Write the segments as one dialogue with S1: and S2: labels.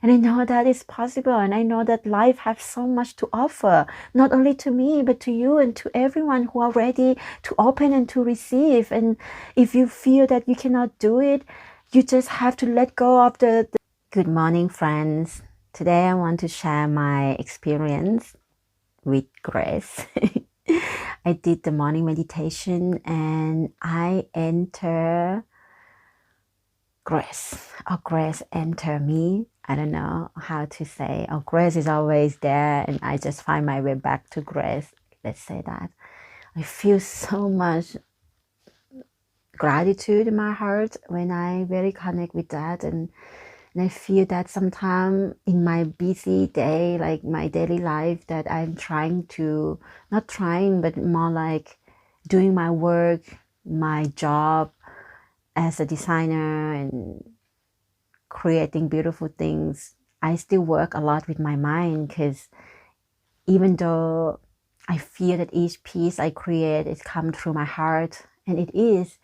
S1: And I know that it's possible, and I know that life has so much to offer, not only to me, but to you and to everyone who are ready to open and to receive. And if you feel that you cannot do it, you just have to let go of the. Good morning, friends. Today I want to share my experience with grace. I did the morning meditation and I enter grace, or grace enter me. I don't know how to say, or grace is always there and I just find my way back to grace. Let's say that. I feel so much gratitude in my heart when I really connect with that, and I feel that sometimes in my busy day, like my daily life, that I'm trying to, not trying, but more like doing my work, my job as a designer and creating beautiful things. I still work a lot with my mind, because even though I feel that each piece I create is come through my heart, and it is,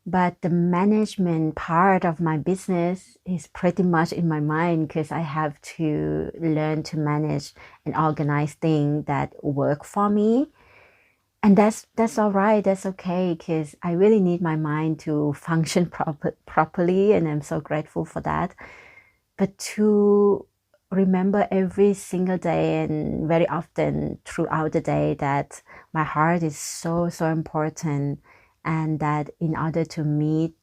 S1: but the management part of my business is pretty much in my mind, because I have to learn to manage and organize things that work for me. And that's all right. That's okay, because I really need my mind to function properly, and I'm so grateful for that. But to remember every single day and very often throughout the day that my heart is so, so important, and that in order to meet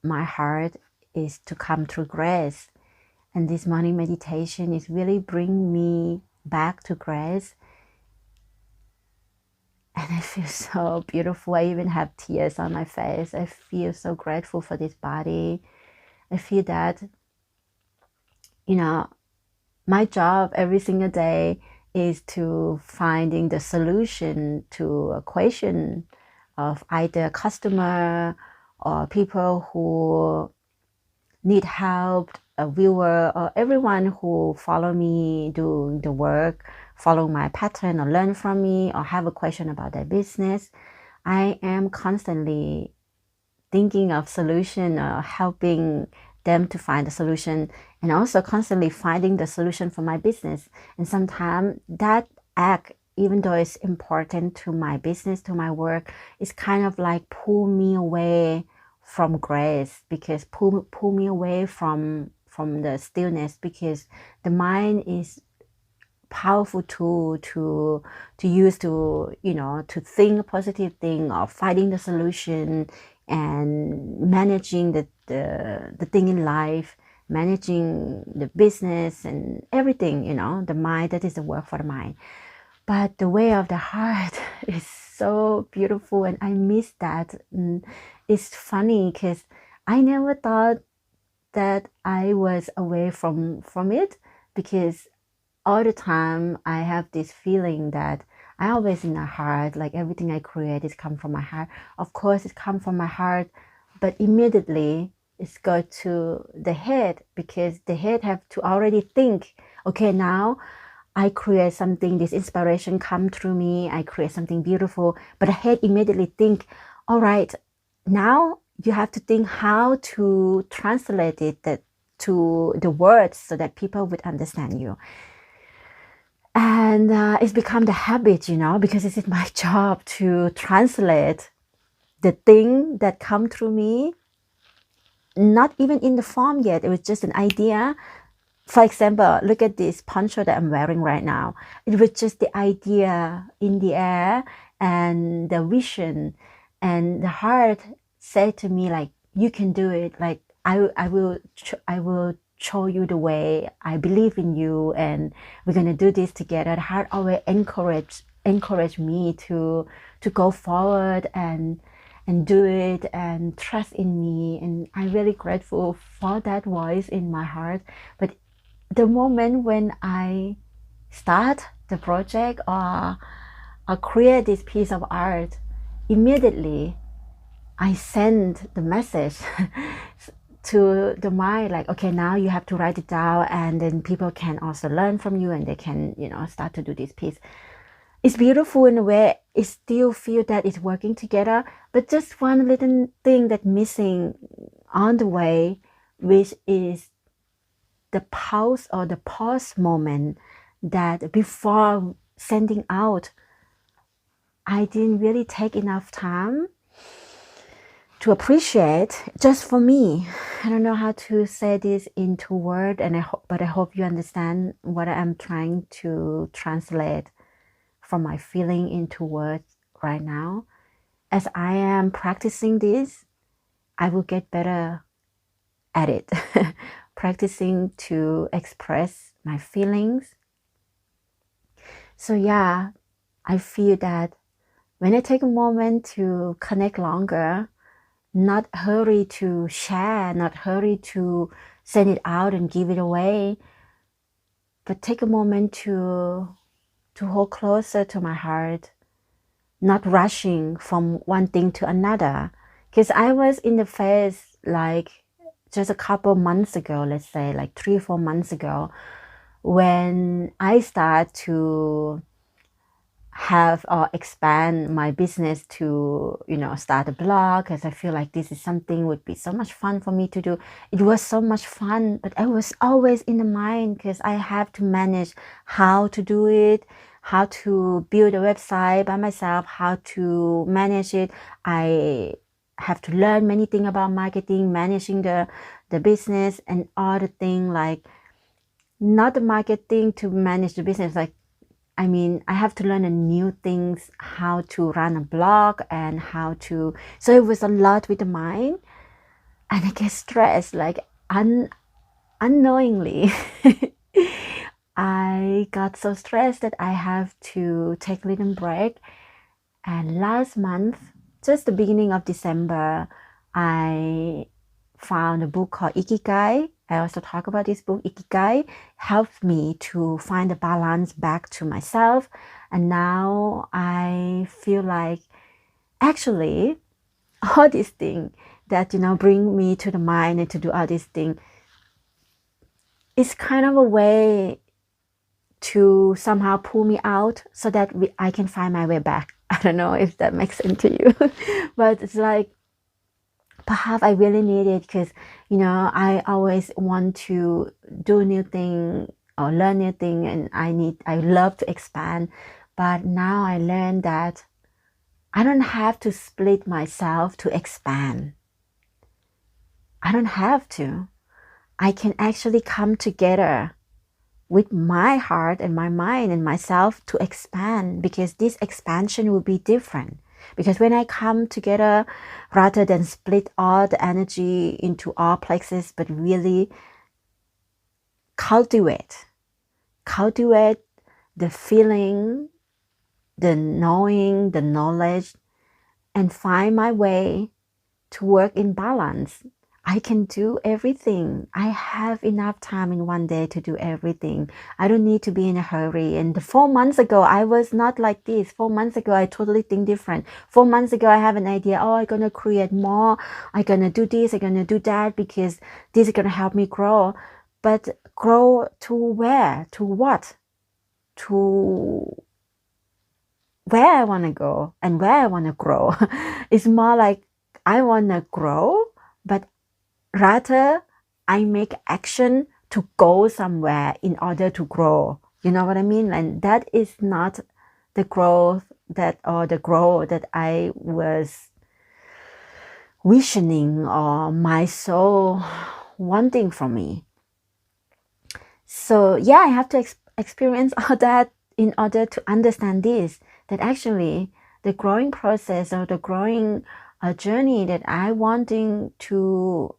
S1: my heart is to come through grace. And this morning meditation is really bring me back to grace. And I feel so beautiful. I even have tears on my face. I feel so grateful for this body. I feel that, you know, my job every single day is to finding the solution to a question of either customer or people who need help, a viewer, or everyone who follow me doing the work, follow my pattern, or learn from me, or have a question about their business. I am constantly thinking of solution or helping them to find a solution, and also constantly finding the solution for my business. And sometimes that act, even though it's important to my business, to my work, is kind of like pull me away from grace, because pull me away from the stillness, because the mind is powerful tool to use to, to think a positive thing, or finding the solution and managing the thing in life, managing the business and everything, the mind, that is the work for the mind. But the way of the heart is so beautiful, and I miss that. And it's funny, because I never thought that I was away from it, because all the time I have this feeling that I always in the heart, like everything I create is come from my heart. Of course it come from my heart, but immediately it's go to the head, because the head have to already think, okay, now I create something, this inspiration come through me, I create something beautiful, but the head immediately think, all right, now you have to think how to translate it to the words so that people would understand you. And it's become the habit, because it is my job to translate the thing that come through me, not even in the form yet. It was just an idea. For example, look at this poncho that I'm wearing right now. It was just the idea in the air, and the vision, and the heart said to me, like, you can do it. Like, I will show you the way. I believe in you, and we're gonna do this together. The heart always encourage me to go forward and do it, and trust in me. And I'm really grateful for that voice in my heart. But the moment when I start the project or create this piece of art, immediately I send the message to the mind, like, okay, now you have to write it down, and then people can also learn from you, and they can, start to do this piece. It's beautiful in a way. It still feel that it's working together, but just one little thing that's missing on the way, which is the pause or the pause moment that before sending out, I didn't really take enough time to appreciate just for me. I don't know how to say this into word, but I hope you understand what I'm trying to translate from my feeling into words right now. As I am practicing this, I will get better at it. Practicing to express my feelings. So yeah, I feel that when I take a moment to connect longer, not hurry to share, not hurry to send it out and give it away, but take a moment to hold closer to my heart, not rushing from one thing to another. Because I was in the phase like just a couple months ago, let's say like 3 or 4 months ago, when I start to have or expand my business to, start a blog, because I feel like this is something would be so much fun for me to do. It was so much fun, but I was always in the mind because I have to manage how to do it, how to build a website by myself, how to manage it. I have to learn many things about marketing, managing the business and all the things, like not the marketing to manage the business, like I have to learn a new things, how to run a blog and how to, so it was a lot with the mind, and I get stressed, like unknowingly. I got so stressed that I have to take a little break. And last month, just the beginning of December, I found a book called Ikigai. I also talk about this book. Ikigai helped me to find a balance back to myself. And now I feel like actually all these things that, bring me to the mind and to do all these things is kind of a way to somehow pull me out so that I can find my way back. I don't know if that makes sense to you, but it's like, perhaps I really need it because, I always want to do new thing or learn new thing, and I love to expand. But now I learned that I don't have to split myself to expand. I don't have to. I can actually come together with my heart and my mind and myself to expand, because this expansion will be different. Because when I come together, rather than split all the energy into all places, but really cultivate the feeling, the knowing, the knowledge, and find my way to work in balance. I can do everything. I have enough time in one day to do everything. I don't need to be in a hurry. And 4 months ago, I was not like this. 4 months ago, I totally think different. 4 months ago, I have an idea. Oh, I'm going to create more. I'm going to do this. I'm going to do that because this is going to help me grow. But grow to where? To what? To where I want to go and where I want to grow. It's more like I want to grow, but rather, I make action to go somewhere in order to grow. You know what I mean? And that is not the growth that I was visioning or my soul wanting from me. So yeah, I have to experience all that in order to understand this, that actually the growing process or the growing journey that I wanting to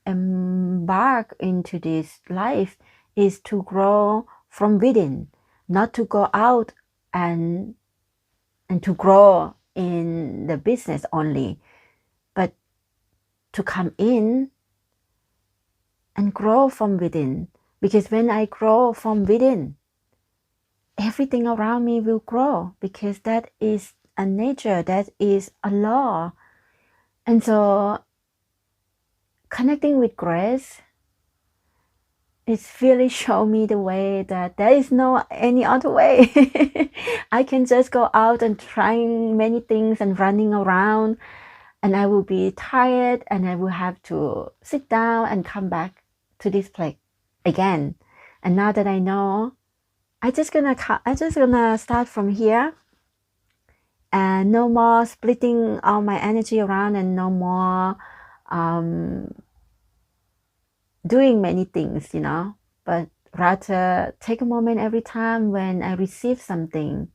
S1: embark into this life is to grow from within, not to go out and to grow in the business only, but to come in and grow from within. Because when I grow from within, everything around me will grow, because that is a nature, that is a law. And so connecting with grace, it's really show me the way that there is no any other way. I can just go out and trying many things and running around, and I will be tired and I will have to sit down and come back to this place again. And now that I know, I'm just gonna start from here, and no more splitting all my energy around, and no more doing many things, but rather take a moment every time when I receive something,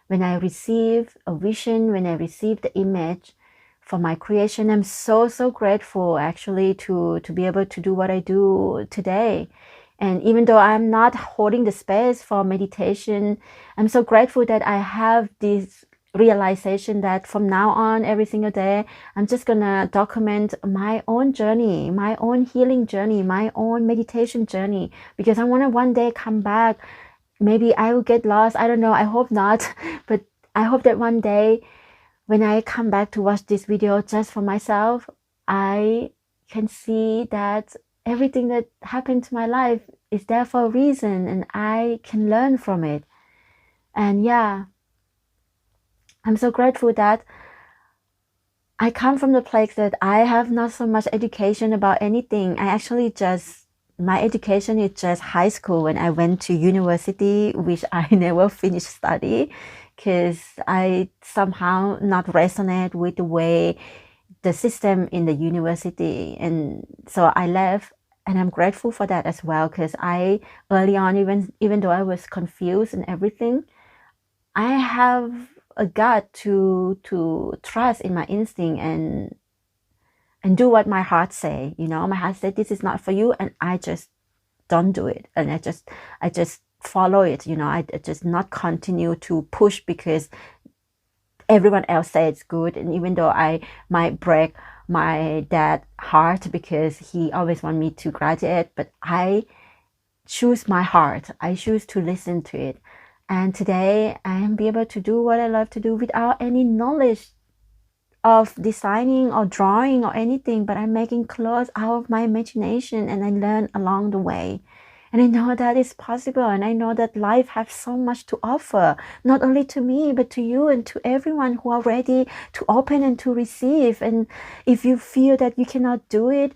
S1: when I receive a vision, when I receive the image for my creation. I'm so grateful actually to be able to do what I do today. And even though I'm not holding the space for meditation, I'm so grateful that I have this realization that from now on, every single day, I'm just gonna document my own journey, my own healing journey, my own meditation journey, because I want to one day come back. Maybe I will get lost, I don't know, I hope not, but I hope that one day when I come back to watch this video just for myself, I can see that everything that happened to my life is there for a reason, and I can learn from it. And yeah, I'm so grateful that I come from the place that I have not so much education about anything. My education is just high school. When I went to university, which I never finished study, because I somehow not resonate with the way the system in the university. And so I left, and I'm grateful for that as well, because I early on, even though I was confused and everything, I have a gut to trust in my instinct and do what my heart say. My heart said this is not for you, and I just don't do it, and I just follow it. I just not continue to push because everyone else says it's good. And even though I might break my dad's heart because he always want me to graduate, but I choose my heart. I choose to listen to it. And today I am be able to do what I love to do without any knowledge of designing or drawing or anything, but I'm making clothes out of my imagination, and I learn along the way. And I know that is possible, and I know that life has so much to offer, not only to me, but to you and to everyone who are ready to open and to receive. And if you feel that you cannot do it,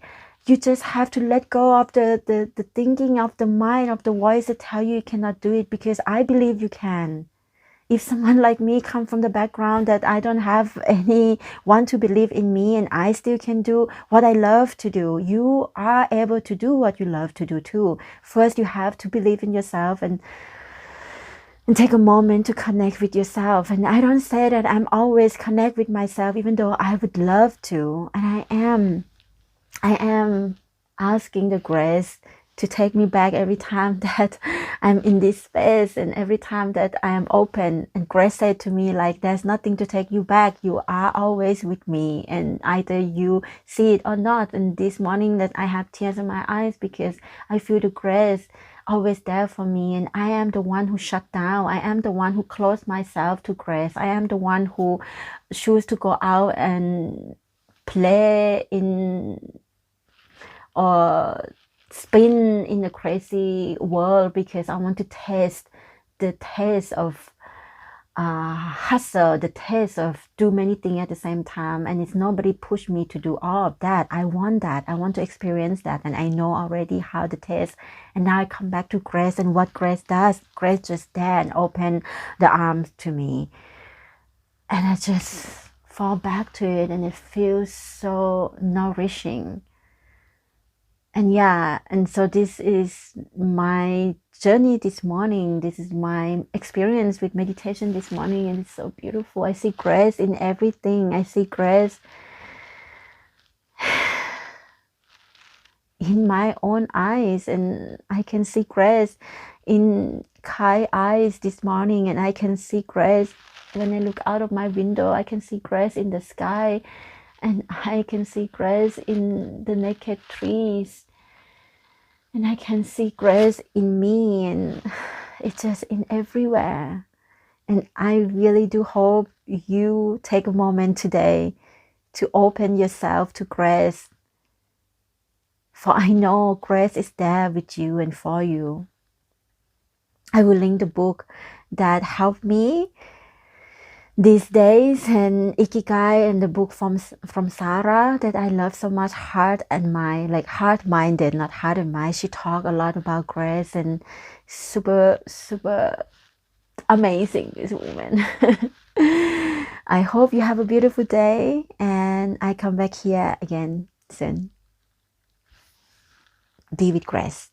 S1: you just have to let go of the thinking of the mind, of the voice that tell you cannot do it, because I believe you can. If someone like me come from the background that I don't have anyone to believe in me, and I still can do what I love to do, you are able to do what you love to do too. First, you have to believe in yourself and take a moment to connect with yourself. And I don't say that I'm always connect with myself, even though I would love to. And I am asking the grace to take me back every time that I'm in this space, and every time that I am open. And grace said to me, like, there's nothing to take you back. You are always with me, and either you see it or not. And this morning that I have tears in my eyes, because I feel the grace always there for me. And I am the one who shut down. I am the one who closed myself to grace. I am the one who choose to go out and play in or spin in the crazy world, because I want to taste the taste of hustle, the taste of do many things at the same time. And it's nobody pushed me to do all of that. I want that. I want to experience that, and I know already how the taste. And now I come back to grace, and what grace does, grace just there and open the arms to me, and I just fall back to it, and it feels so nourishing. And yeah, and so this is my journey this morning. This is my experience with meditation this morning, and it's so beautiful. I see grace in everything. I see grace in my own eyes, and I can see grace in Kai's eyes this morning, and I can see grace when I look out of my window. I can see grace in the sky, and I can see grace in the naked trees. And I can see grace in me, and it's just in everywhere. And I really do hope you take a moment today to open yourself to grace. For I know grace is there with you and for you. I will link the book that helped me these days, and Ikigai and the book from Sarah that I love so much, Heart and Mind, like heart-minded, not heart and mind. She talked a lot about grace and super, super amazing, this woman. I hope you have a beautiful day, and I come back here again soon. Be with grace.